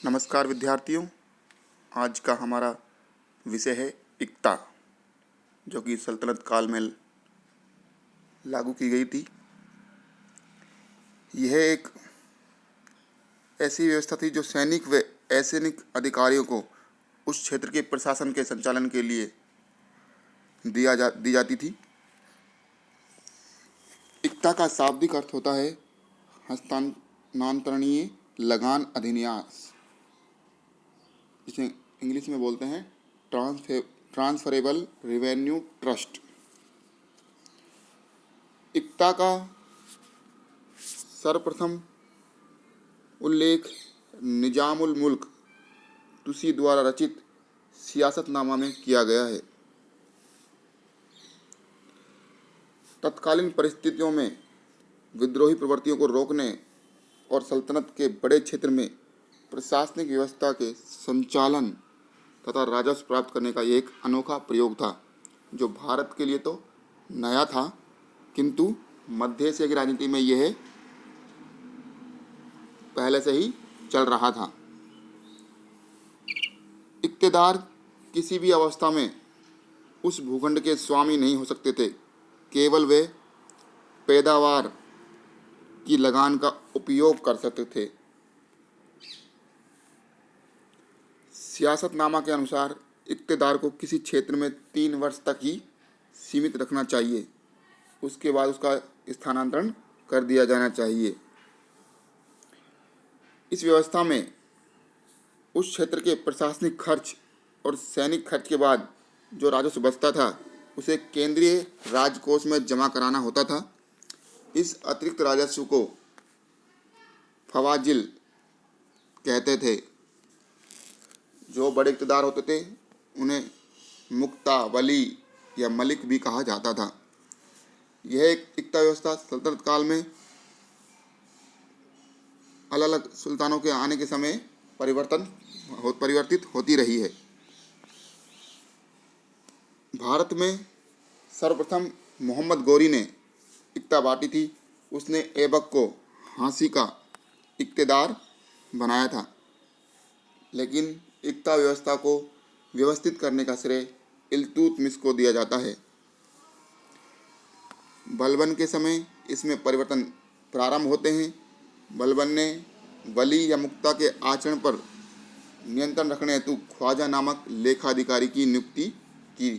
नमस्कार विद्यार्थियों। आज का हमारा विषय है एकता, जो कि सल्तनत काल में लागू की गई थी। यह एक ऐसी व्यवस्था थी जो सैनिक व असैनिक अधिकारियों को उस क्षेत्र के प्रशासन के संचालन के लिए दी जाती थी। एकता का शाब्दिक अर्थ होता है हस्तांतरणीय लगान अधिन्यास, जिसे इंग्लिश में बोलते हैं ट्रांसफरेबल रेवेन्यू ट्रस्ट। एकता का सर्वप्रथम उल्लेख निजामुल मुल्क तुसी द्वारा रचित सियासतनामा में किया गया है। तत्कालीन परिस्थितियों में विद्रोही प्रवृत्तियों को रोकने और सल्तनत के बड़े क्षेत्र में प्रशासनिक व्यवस्था के संचालन तथा राजस्व प्राप्त करने का एक अनोखा प्रयोग था, जो भारत के लिए तो नया था, किंतु मध्य एशिया की राजनीति में यह पहले से ही चल रहा था। इक्तेदार किसी भी अवस्था में उस भूखंड के स्वामी नहीं हो सकते थे, केवल वे पैदावार की लगान का उपयोग कर सकते थे। सियासतनामा के अनुसार इक्तेदार को किसी क्षेत्र में 3 वर्ष तक ही सीमित रखना चाहिए, उसके बाद उसका स्थानांतरण कर दिया जाना चाहिए। इस व्यवस्था में उस क्षेत्र के प्रशासनिक खर्च और सैनिक खर्च के बाद जो राजस्व बचता था उसे केंद्रीय राजकोष में जमा कराना होता था। इस अतिरिक्त राजस्व को फवाजिल कहते थे। जो बड़े इक़्तिदार होते थे उन्हें मुक्ता, वली या मलिक भी कहा जाता था। यह एक एकता व्यवस्था सल्तनत काल में अलग अलग सुल्तानों के आने के समय परिवर्तित होती रही है। भारत में सर्वप्रथम मोहम्मद गौरी ने एकता बांटी थी। उसने ऐबक को झांसी का इक़्तिदार बनाया था, लेकिन एकता व्यवस्था को व्यवस्थित करने का श्रेय इल्तुतमिश को दिया जाता है। बलबन के समय इसमें परिवर्तन प्रारंभ होते हैं। बलबन ने वली या मुक्ता के आचरण पर नियंत्रण रखने हेतु ख्वाजा नामक लेखाधिकारी की नियुक्ति की।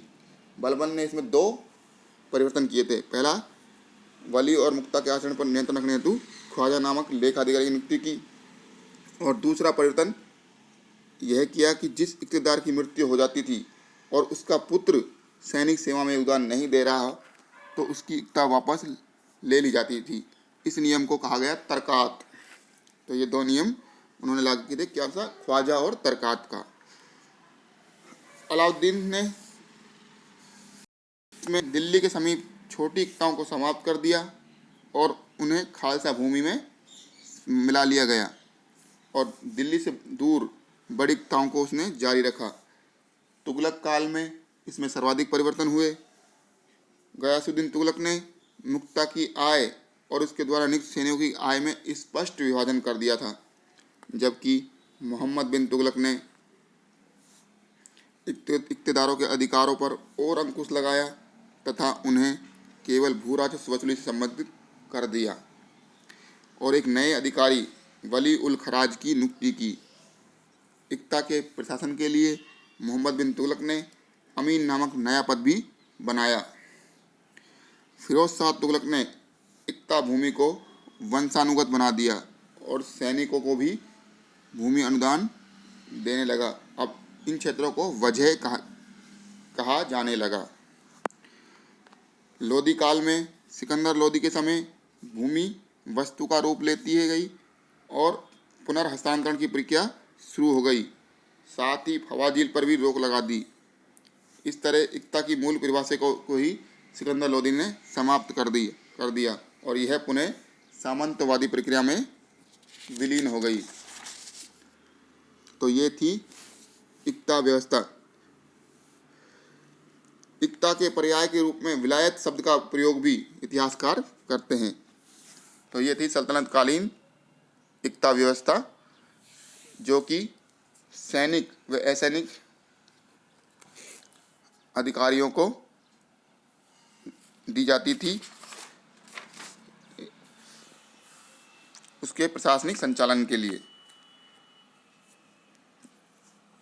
बलबन ने इसमें 2 परिवर्तन किए थे। पहला, वली और मुक्ता के आचरण पर नियंत्रण रखने हेतु ख्वाजा नामक लेखाधिकारी की नियुक्ति की, और दूसरा परिवर्तन यह किया कि जिस इक़्तिदार की मृत्यु हो जाती थी और उसका पुत्र सैनिक सेवा में योगदान नहीं दे रहा तो उसकी एकता वापस ले ली जाती थी। इस नियम को कहा गया तरकात। तो ये 2 नियम उन्होंने लागू किए थे, क्या सा, ख्वाजा और तरकात का। अलाउद्दीन ने इसमें दिल्ली के समीप छोटी एकताओं को समाप्त कर दिया और उन्हें खालसा भूमि में मिला लिया गया, और दिल्ली से दूर बड़ी एकताओं को उसने जारी रखा। तुगलक काल में इसमें सर्वाधिक परिवर्तन हुए। गयासुद्दीन तुगलक ने मुक्ता की आय और उसके द्वारा नियुक्त सैनिकों की आय में स्पष्ट विभाजन कर दिया था, जबकि मोहम्मद बिन तुगलक ने इक़्तिदारों के अधिकारों पर और अंकुश लगाया तथा उन्हें केवल भू राजस्व वसूली से संबंधित कर दिया और एक नए अधिकारी वली उल खराज की नियुक्ति की। एकता के प्रशासन के लिए मोहम्मद बिन तुगलक ने अमीन नामक नया पद भी बनाया। फिरोज शाह तुगलक ने एकता भूमि को वंशानुगत बना दिया और सैनिकों को भी भूमि अनुदान देने लगा। अब इन क्षेत्रों को वजह कहा जाने लगा। लोदी काल में सिकंदर लोदी के समय भूमि वस्तु का रूप लेती है गई और पुनर्हस्तांतरण की प्रक्रिया शुरू हो गई। साथ ही फवाजिल पर भी रोक लगा दी। इस तरह एकता की मूल परिभाषा को ही सिकंदर लोदी ने समाप्त कर दिया और यह पुनः सामंतवादी प्रक्रिया में विलीन हो गई। तो ये थी एकता व्यवस्था। एकता के पर्याय के रूप में विलायत शब्द का प्रयोग भी इतिहासकार करते हैं। तो ये थी सल्तनत कालीन एकता व्यवस्था, जो कि सैनिक व असैनिक अधिकारियों को दी जाती थी उसके प्रशासनिक संचालन के लिए।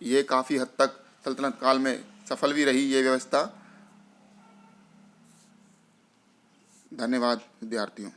ये काफ़ी हद तक सल्तनत काल में सफल भी रही ये व्यवस्था। धन्यवाद विद्यार्थियों।